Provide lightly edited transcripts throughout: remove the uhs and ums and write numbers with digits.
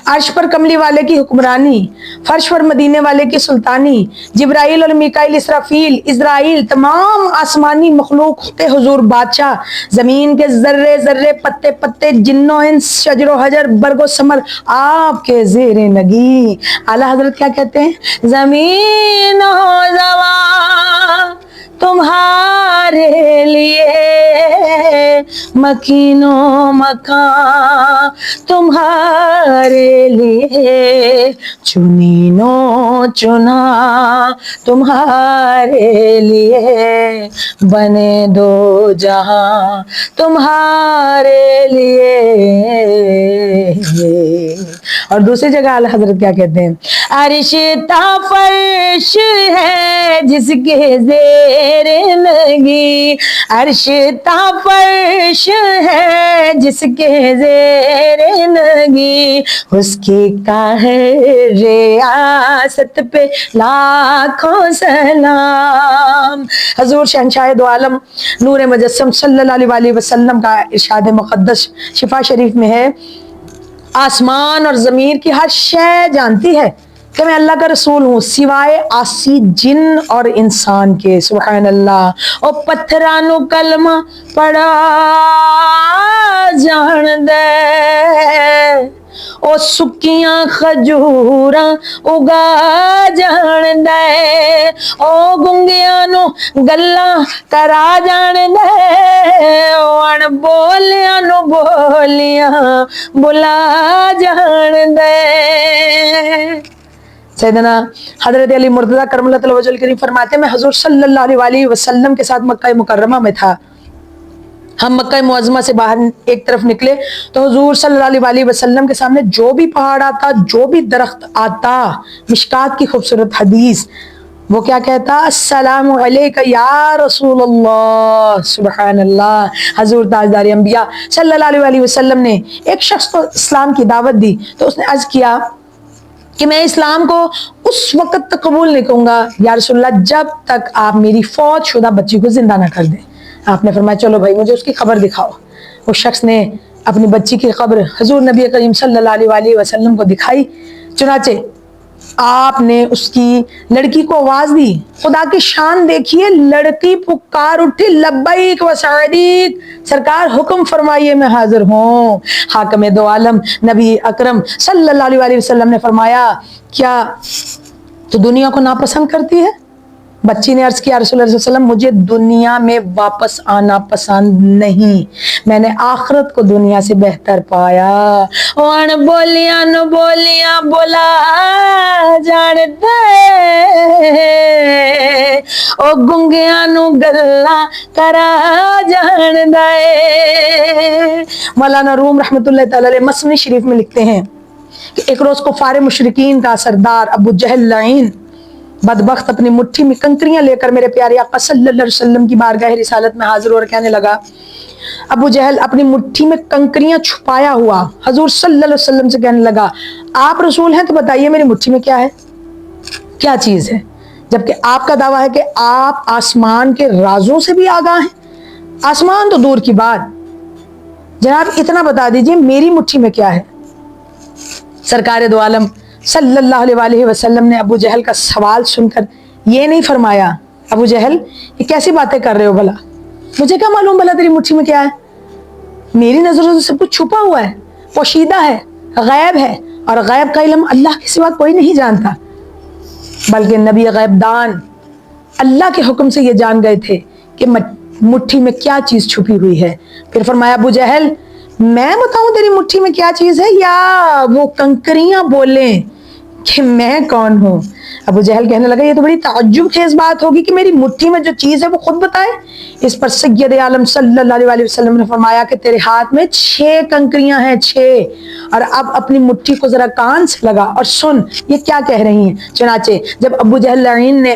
عرش پر کملی والے کی حکمرانی، فرش پر مدینے والے کی سلطانی، جبرائیل اور میکائیل، اسرافیل، اسرائیل، تمام آسمانی مخلوق کے حضور بادشاہ، زمین کے ذرے ذرے، پتے پتے، جن و انس، شجر و حجر، برگ و ثمر آپ کے زیر نگی۔ اعلیٰ حضرت کیا کہتے ہیں؟ زمین و زوان تمہارے لیے، مکین و مکان تمہارے لیے، چنین و چنا تمہارے لیے، بنے دو جہاں تمہارے لیے۔ اور دوسری جگہ اعلیٰ حضرت کیا کہتے ہیں؟ عرش تا فرش ہے جس کے زیر لگی، عرش تا فرش ہے جس کے زیر لگی، اس کی قہر ریاست پہ لاکھوں سلام۔ حضور شہنشاہ دو عالم نور مجسم صلی اللہ علیہ وسلم کا ارشاد مقدس شفا شریف میں ہے، آسمان اور زمین کی ہر شے جانتی ہے کہ میں اللہ کا رسول ہوں سوائے آسی جن اور انسان کے۔ سبحان اللہ۔ او پتھرانو کلمہ پڑا جان دے، او سکیاں کھجوراں اگا جان دے، او گنگیاں نو گلاں کرا جان دے، او ان بولیاں نو بولیاں بلا جان دے۔ سیدنا حضرت علی مرتضیٰ کرم اللہ تعالی وجہ الکریم فرماتے ہیں میں حضور صلی اللہ علیہ وسلم کے ساتھ مکہ مکرمہ میں تھا، ہم مکہ معظمہ سے باہر ایک طرف نکلے تو حضور صلی اللہ علیہ وسلم کے سامنے جو بھی پہاڑ آتا، جو بھی درخت آتا، مشکات کی خوبصورت حدیث، وہ کیا کہتا؟ السلام علیکہ یا رسول اللہ۔ سبحان اللہ۔ حضور تاجدار انبیاء صلی اللہ علیہ وسلم نے ایک شخص کو اسلام کی دعوت دی تو اس نے عرض کیا کہ میں اسلام کو اس وقت تک قبول نہیں کروں گا یا رسول اللہ جب تک آپ میری فوت شدہ بچی کو زندہ نہ کر دیں۔ آپ نے فرمایا چلو بھائی مجھے اس کی خبر دکھاؤ۔ اس شخص نے اپنی بچی کی خبر حضور نبی کریم صلی اللہ علیہ وسلم کو دکھائی، چنانچہ آپ نے اس کی لڑکی کو آواز دی، خدا کی شان دیکھیے، لڑکی پکار اٹھی لبیک و سعدیک، سرکار حکم فرمائیے میں حاضر ہوں۔ حاکم دو عالم نبی اکرم صلی اللہ علیہ وسلم نے فرمایا کیا تو دنیا کو ناپسند کرتی ہے؟ بچی نے عرض کیا رسول اللہ صلی اللہ علیہ وسلم مجھے دنیا میں واپس آنا پسند نہیں، میں نے آخرت کو دنیا سے بہتر پایا۔ وان بولیاں نو بولیاں بولا جان دے، او گنگیاں نو گلاں کرا جان دے۔ مولانا روم رحمۃ اللہ تعالی علیہ مثنوی شریف میں لکھتے ہیں کہ ایک روز کفار مشرکین کا سردار ابو جہل لعین بدبخت اپنی مٹھی میں کنکریاں لے کر میرے پیارے آقا صلی اللہ علیہ وسلم کی بارگاہ رسالت میں حاضر اور کہنے لگا، ابو جہل اپنی مٹھی میں کنکریاں چھپایا ہوا حضور صلی اللہ علیہ وسلم سے کہنے لگا آپ رسول ہیں تو بتائیے میری مٹھی میں کیا ہے، کیا چیز ہے، جبکہ آپ کا دعویٰ ہے کہ آپ آسمان کے رازوں سے بھی آگاہ ہیں، آسمان تو دور کی بات، جناب اتنا بتا دیجئے میری مٹھی میں کیا ہے۔ سرکار دو عالم صلی اللہ علیہ وسلم نے ابو جہل کا سوال سن کر یہ نہیں فرمایا ابو جہل یہ کیسی باتیں کر رہے ہو، بھلا مجھے کیا معلوم بھلا تیری مٹھی میں کیا ہے، میری نظروں سے سب کچھ چھپا ہوا ہے، پوشیدہ ہے، غیب ہے، اور غیب کا علم اللہ کے سوا کوئی نہیں جانتا، بلکہ نبی غیب دان اللہ کے حکم سے یہ جان گئے تھے کہ مٹھی میں کیا چیز چھپی ہوئی ہے۔ پھر فرمایا ابو جہل میں بتاؤں تیری مٹھی میں کیا چیز ہے یا وہ کنکریاں بولیں کہ میں کون ہوں؟ ابو جہل کہنے لگا یہ تو بڑی تعجب خیز بات ہوگی کہ میری مٹھی میں جو چیز ہے وہ خود بتائے۔ اس پر سید عالم صلی اللہ علیہ وسلم نے فرمایا کہ تیرے ہاتھ میں 6 کنکریاں ہیں، 6، اور اب اپنی مٹھی کو ذرا کان سے لگا اور سن یہ کیا کہہ رہی ہیں۔ چنانچہ جب ابو جہل لعین نے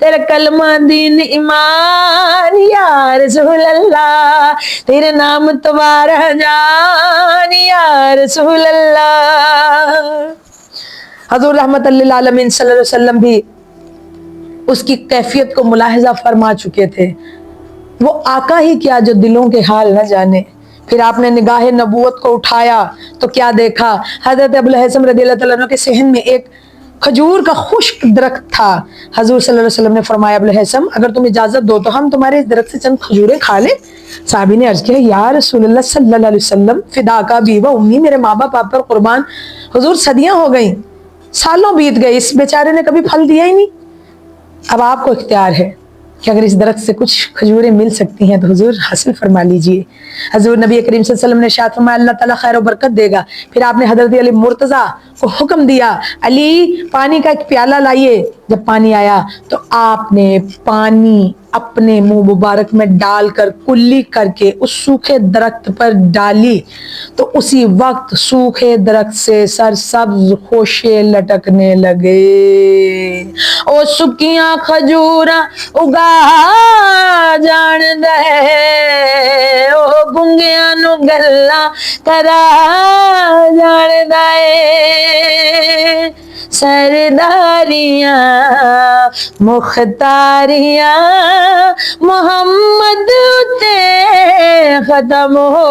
تیرا کلمہ دین ایمان یا رسول اللہ، تیرے نام تمہارا جان یا رسول اللہ۔ حضور رحمت للعالمین صلی اللہ علیہ وسلم بھی اس کی کیفیت کو ملاحظہ فرما چکے تھے۔ وہ آقا ہی کیا جو دلوں کے حال نہ جانے۔ پھر آپ نے نگاہ نبوت کو اٹھایا تو کیا دیکھا؟ حضرت ابوالہیثم رضی اللہ عنہ کے صحن میں ایک کھجور کا خشک درخت تھا۔ حضور صلی اللہ علیہ وسلم نے فرمایا ابوالہیثم اگر تم اجازت دو تو ہم تمہارے اس درخت سے چند کھجوریں کھا لیں۔ صحابی نے عرض کیا یا رسول اللہ صلی اللہ علیہ وسلم فداکا بی و امی، میرے ماں باپ آپ پر قربان۔ حضور صدیاں ہو گئیں، سالوں بیت گئے، اس بیچارے نے کبھی پھل دیا ہی نہیں۔ اب آپ کو اختیار ہے کہ اگر اس درخت سے کچھ کھجوریں مل سکتی ہیں تو حضور حاصل فرما لیجئے۔ حضور نبی کریم صلی اللہ علیہ وسلم نے ارشاد فرمایا اللہ تعالیٰ خیر و برکت دے گا۔ پھر آپ نے حضرت علی مرتضیٰ کو حکم دیا علی پانی کا ایک پیالہ لائیے۔ جب پانی آیا تو آپ نے پانی اپنے منہ مبارک میں ڈال کر کلی کر کے اس سوکھے درخت پر ڈالی تو اسی وقت سوکھے درخت سے سرسبز خوشے لٹکنے لگے۔ او سکیاں کھجوراں اگا جان دے، او گنگیاں نو گلاں کرا جان دے، سرداریاں مختاریاں محمد تے ختم ہو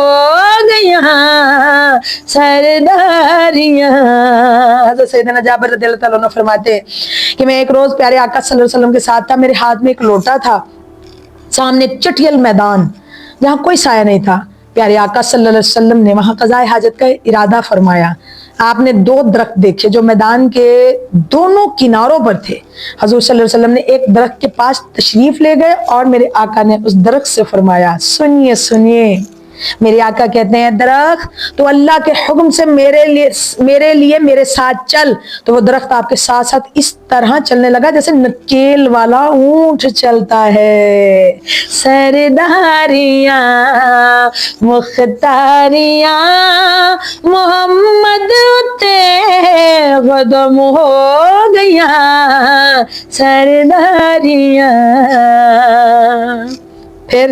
گیاں، سرداریاں۔ حضرت سیدنا جابر رضی اللہ عنہ فرماتے ہیں کہ میں ایک روز پیارے آقا صلی اللہ علیہ وسلم کے ساتھ تھا، میرے ہاتھ میں ایک لوٹا تھا، سامنے ایک چٹیل میدان جہاں کوئی سایہ نہیں تھا۔ پیارے آقا صلی اللہ علیہ وسلم نے وہاں قضاء حاجت کا ارادہ فرمایا۔ آپ نے دو درخت دیکھے جو میدان کے دونوں کناروں پر تھے۔ حضور صلی اللہ علیہ وسلم نے ایک درخت کے پاس تشریف لے گئے اور میرے آقا نے اس درخت سے فرمایا سنیے سنیے۔ میرے آقا کہتے ہیں درخت تو اللہ کے حکم سے میرے لیے میرے ساتھ چل، تو وہ درخت آپ کے ساتھ ساتھ اس طرح چلنے لگا جیسے نکیل والا اونٹ چلتا ہے۔ سرداریاں مختاریاں محمد تے ختم ہو گیاں، سرداریاں۔ پھر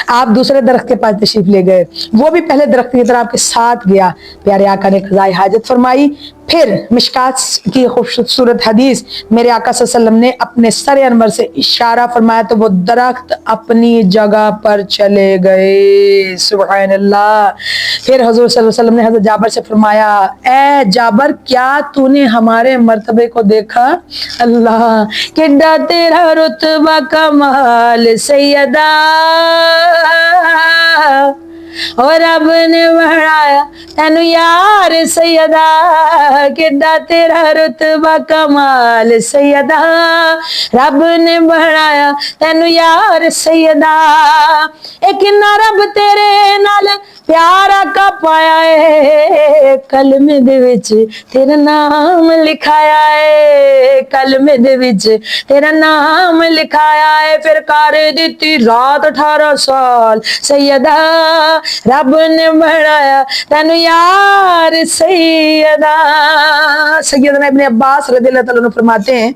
آپ دوسرے درخت کے پاس تشریف لے گئے، وہ بھی پہلے درخت کی طرح آپ کے ساتھ گیا۔ پیارے آقا نے قضاء حاجت فرمائی۔ پھر مشکات کی خوبصورت حدیث میرے آقا صلی اللہ علیہ وسلم نے اپنے سر انور سے اشارہ فرمایا تو وہ درخت اپنی جگہ پر چلے گئے۔ سبحان اللہ۔ پھر حضور صلی اللہ علیہ وسلم نے حضرت جابر سے فرمایا اے جابر کیا تو نے ہمارے مرتبے کو دیکھا؟ اللہ کڈا تیرا رتبہ کمال سیدہ، اور رب نے بڑھایا تینو یار سیدہ، کڈا تیرا رتبہ کمال سیدہ، رب نے بڑھایا تینو یار سیدہ۔ ایک نہ رب تیرے نال پیارا کا پایا ہے، کلمے دے وچ تیرا نام لکھایا ہے، کلمے دے وچ تیرا نام لکھایا ہے۔ پھر کر دیتی رات 18 سال سیدہ، رب نے بڑھایا تینو یار سیدہ۔ سیدنا ابن عباس رضی اللہ عنہ فرماتے ہیں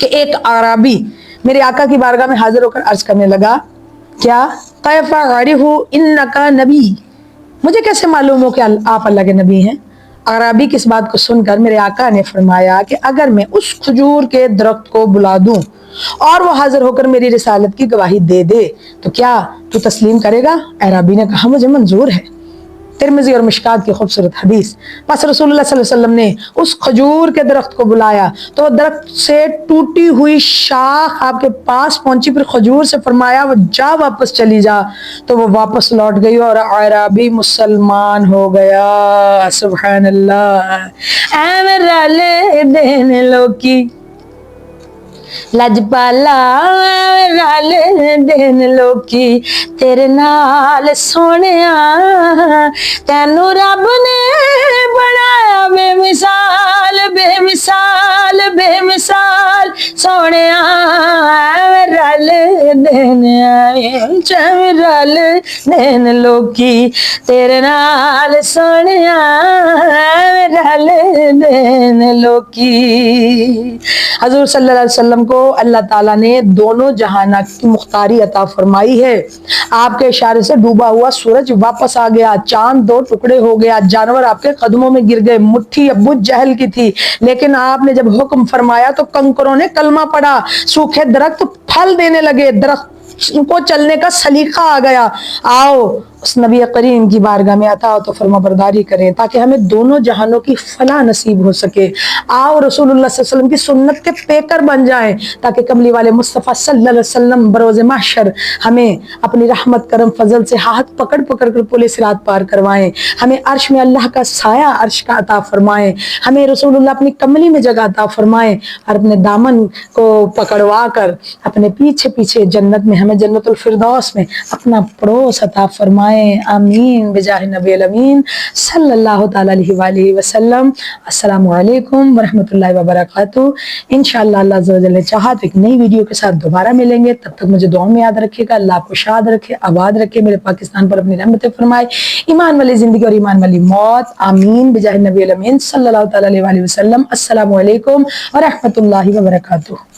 کہ ایک اعرابی میرے آقا کی بارگاہ میں حاضر ہو کر عرض کرنے لگا کیا کیف اعرف انکا نبی، مجھے کیسے معلوم ہو کہ آپ اللہ کے نبی ہیں؟ اعرابی کی اس بات کو سن کر میرے آقا نے فرمایا کہ اگر میں اس کھجور کے درخت کو بلا دوں اور وہ حاضر ہو کر میری رسالت کی گواہی دے دے تو کیا تو تسلیم کرے گا؟ اعرابی نے کہا مجھے منظور ہے۔ ترمذی اور مشکات کی خوبصورت حدیث۔ بس رسول اللہ صلی اللہ علیہ وسلم نے اس کھجور کے درخت کو بلایا تو وہ درخت سے ٹوٹی ہوئی شاخ آپ کے پاس پہنچی، پھر کھجور سے فرمایا وہ جا واپس چلی جا، تو وہ واپس لوٹ گئی اور اعرابی مسلمان ہو گیا۔ سبحان اللہ۔ اے میرا لے دین لوکی لجپالا، رل دین لوکی تیرے نال سونیا، تینو رب نے بنایا بے مثال بے مثال بے مثال سونیا، رل دین آئے چمرال دین لوکی تیرے نال سونیا رل دین لوکی۔ حضور صلی اللہ علیہ وسلم کو اللہ تعالیٰ نے دونوں جہانات کی مختاری عطا فرمائی ہے۔ آپ کے اشارے سے ڈوبا ہوا سورج واپس آ گیا، چاند دو ٹکڑے ہو گیا، جانور آپ کے قدموں میں گر گئے، مٹھی ابو جہل کی تھی لیکن آپ نے جب حکم فرمایا تو کنکروں نے کلمہ پڑھا، سوکھے درخت پھل دینے لگے، درخت کو چلنے کا سلیقہ آ گیا۔ آؤ اس نبی کریم کی بارگاہ میں عطا تو فرما برداری کریں تاکہ ہمیں دونوں جہانوں کی فلاح نصیب ہو سکے۔ آؤ رسول اللہ صلی اللہ علیہ وسلم کی سنت کے پیکر بن جائیں تاکہ کملی والے مصطفیٰ صلی اللہ علیہ وسلم بروز محشر ہمیں اپنی رحمت کرم فضل سے ہاتھ پکڑ پکڑ کر پل صراط پار کروائیں، ہمیں عرش میں اللہ کا سایہ عرش کا عطا فرمائیں، ہمیں رسول اللہ اپنی کملی میں جگہ عطا فرمائیں اور اپنے دامن کو پکڑوا کر اپنے پیچھے پیچھے جنت میں ہمیں جنت الفردوس میں اپنا پڑوس عطا فرمائیں۔ آمین بجاہ نبی الامین صلی اللہ تعالی علیہ وآلہ وسلم۔ السلام علیکم ورحمۃ اللہ وبرکاتہ۔ انشاءاللہ اللہ عز و جل نے چاہا تو ایک نئی ویڈیو کے ساتھ دوبارہ ملیں گے، تب تک مجھے دعا میں یاد رکھیے گا۔ اللہ آپ کو شاد رکھے، آباد رکھے، میرے پاکستان پر اپنی رحمتیں فرمائے، ایمان والی زندگی اور ایمان والی موت، آمین بجاہ نبی الامین صلی اللہ تعالی علیہ وآلہ وسلم۔ السلام علیکم ورحمۃ اللہ وبرکاتہ۔